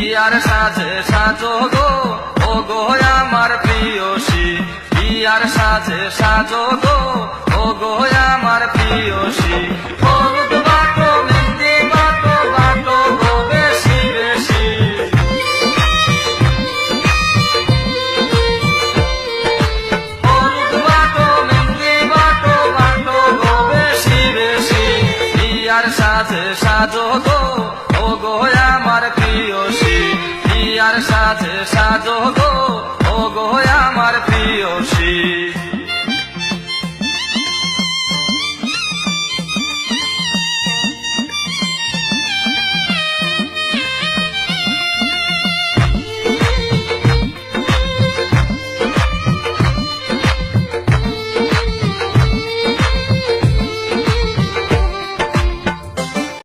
বিয়ার সাজে সাজো গো ও গো আমার প্রিয়সী বিয়ার সাজে সাজো গো ও গো আমার প্রিয়সী হলুদ বাটো মেহেন্দি বাটো বাটো গো বেশি বেশি হলুদ বাটো মেহেন্দি বাটো বাটো গো বেশি বেশি বিয়ার সাজে সাজো গো ও গো আমার প্রিয়সী বিয়ার সাজে সাজো গো ও গো আমার প্রিয়সী।